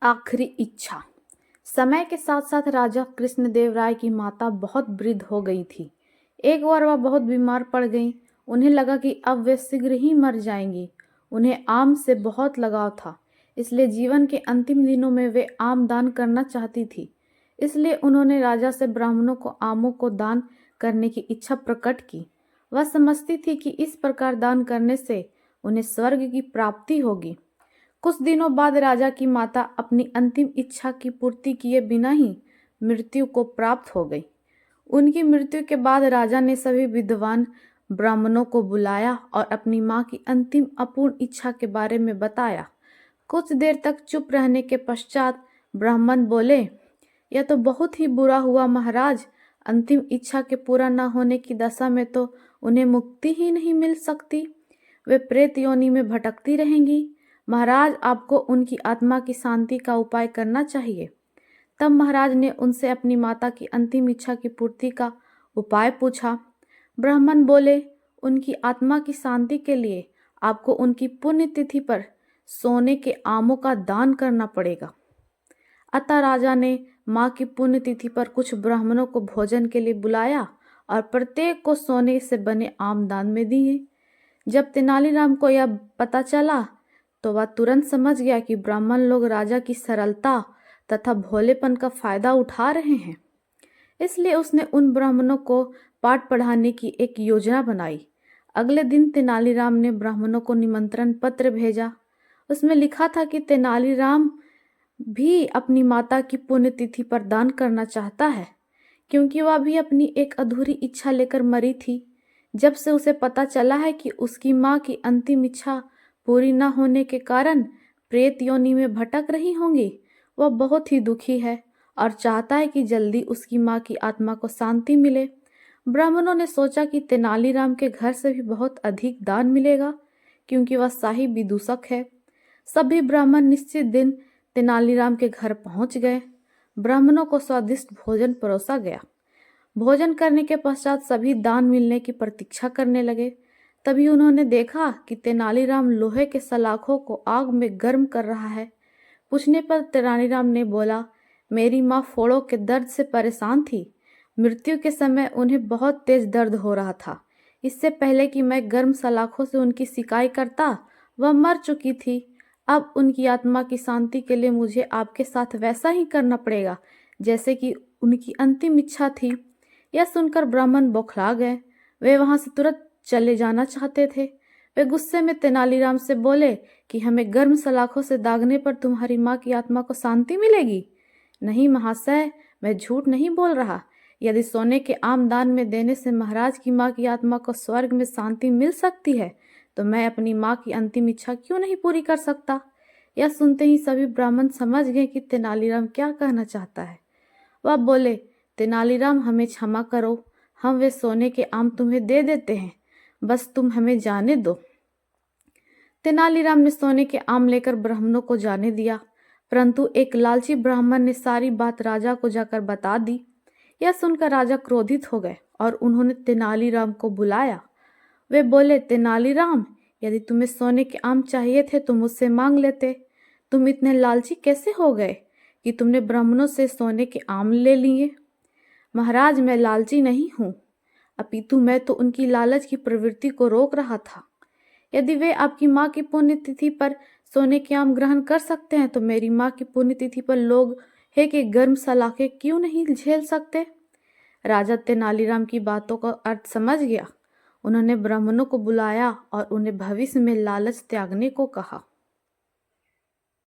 आखिरी इच्छा। समय के साथ साथ राजा कृष्णदेव राय की माता बहुत वृद्ध हो गई थी। एक बार वह बहुत बीमार पड़ गईं। उन्हें लगा कि अब वे शीघ्र ही मर जाएंगी। उन्हें आम से बहुत लगाव था, इसलिए जीवन के अंतिम दिनों में वे आम दान करना चाहती थी। इसलिए उन्होंने राजा से ब्राह्मणों को आमों को दान करने की इच्छा प्रकट की। वह समझती थी कि इस प्रकार दान करने से उन्हें स्वर्ग की प्राप्ति होगी। कुछ दिनों बाद राजा की माता अपनी अंतिम इच्छा की पूर्ति किए बिना ही मृत्यु को प्राप्त हो गई। उनकी मृत्यु के बाद राजा ने सभी विद्वान ब्राह्मणों को बुलाया और अपनी मां की अंतिम अपूर्ण इच्छा के बारे में बताया। कुछ देर तक चुप रहने के पश्चात ब्राह्मण बोले, यह तो बहुत ही बुरा हुआ महाराज। अंतिम इच्छा के पूरा न होने की दशा में तो उन्हें मुक्ति ही नहीं मिल सकती। वे प्रेत योनि में भटकती रहेंगी। महाराज, आपको उनकी आत्मा की शांति का उपाय करना चाहिए। तब महाराज ने उनसे अपनी माता की अंतिम इच्छा की पूर्ति का उपाय पूछा। ब्राह्मण बोले, उनकी आत्मा की शांति के लिए आपको उनकी पुण्यतिथि पर सोने के आमों का दान करना पड़ेगा। अतः राजा ने माँ की पुण्यतिथि पर कुछ ब्राह्मणों को भोजन के लिए बुलाया और प्रत्येक को सोने से बने आम दान में दिए। जब तेनालीराम को यह पता चला तो वह तुरंत समझ गया कि ब्राह्मण लोग राजा की सरलता तथा भोलेपन का फायदा उठा रहे हैं। इसलिए उसने उन ब्राह्मणों को पाठ पढ़ाने की एक योजना बनाई। अगले दिन तेनालीराम ने ब्राह्मणों को निमंत्रण पत्र भेजा। उसमें लिखा था कि तेनालीराम भी अपनी माता की पुण्यतिथि पर दान करना चाहता है, क्योंकि वह भी अपनी एक अधूरी इच्छा लेकर मरी थी। जब से उसे पता चला है कि उसकी माँ की अंतिम इच्छा पूरी न होने के कारण प्रेत योनि में भटक रही होंगी, वह बहुत ही दुखी है और चाहता है कि जल्दी उसकी माँ की आत्मा को शांति मिले। ब्राह्मणों ने सोचा कि तेनालीराम के घर से भी बहुत अधिक दान मिलेगा, क्योंकि वह शाही विदूषक है। सभी ब्राह्मण निश्चित दिन तेनालीराम के घर पहुंच गए। ब्राह्मणों को स्वादिष्ट भोजन परोसा गया। भोजन करने के पश्चात सभी दान मिलने की प्रतीक्षा करने लगे। तभी उन्होंने देखा कि तेनालीराम लोहे के सलाखों को आग में गर्म कर रहा है। पूछने पर तेनालीराम ने बोला, मेरी माँ फोड़ों के दर्द से परेशान थी। मृत्यु के समय उन्हें बहुत तेज दर्द हो रहा था। इससे पहले कि मैं गर्म सलाखों से उनकी सिकाई करता, वह मर चुकी थी। अब उनकी आत्मा की शांति के लिए मुझे आपके साथ वैसा ही करना पड़ेगा जैसे कि उनकी अंतिम इच्छा थी। यह सुनकर ब्राह्मण बौखला गए। वे वहां से तुरंत चले जाना चाहते थे। वे गुस्से में तेनालीराम से बोले कि हमें गर्म सलाखों से दागने पर तुम्हारी माँ की आत्मा को शांति मिलेगी। नहीं महाशय, मैं झूठ नहीं बोल रहा। यदि सोने के आम दान में देने से महाराज की माँ की आत्मा को स्वर्ग में शांति मिल सकती है, तो मैं अपनी माँ की अंतिम इच्छा क्यों नहीं पूरी कर सकता। यह सुनते ही सभी ब्राह्मण समझ गए कि तेनालीराम क्या कहना चाहता है। वह बोले, तेनालीराम, हमें क्षमा करो, हम वे सोने के आम तुम्हें दे देते हैं, बस तुम हमें जाने दो। तेनालीराम ने सोने के आम लेकर ब्राह्मणों को जाने दिया, परंतु एक लालची ब्राह्मण ने सारी बात राजा को जाकर बता दी। यह सुनकर राजा क्रोधित हो गए और उन्होंने तेनालीराम को बुलाया। वे बोले, तेनालीराम, यदि तुम्हें सोने के आम चाहिए थे तो मुझसे मांग लेते। तुम इतने लालची कैसे हो गए कि तुमने ब्राह्मणों से सोने के आम ले लिए। महाराज, मैं लालची नहीं हूँ, अपितु मैं तो उनकी लालच की प्रवृत्ति को रोक रहा था। यदि वे आपकी माँ की पुण्यतिथि पर सोने के आम ग्रहण कर सकते हैं तो मेरी माँ की पुण्यतिथि पर लोग है कि गर्म सलाखें क्यों नहीं झेल सकते। राजा तेनालीराम की बातों का अर्थ समझ गया। उन्होंने ब्राह्मणों को बुलाया और उन्हें भविष्य में लालच त्यागने को कहा।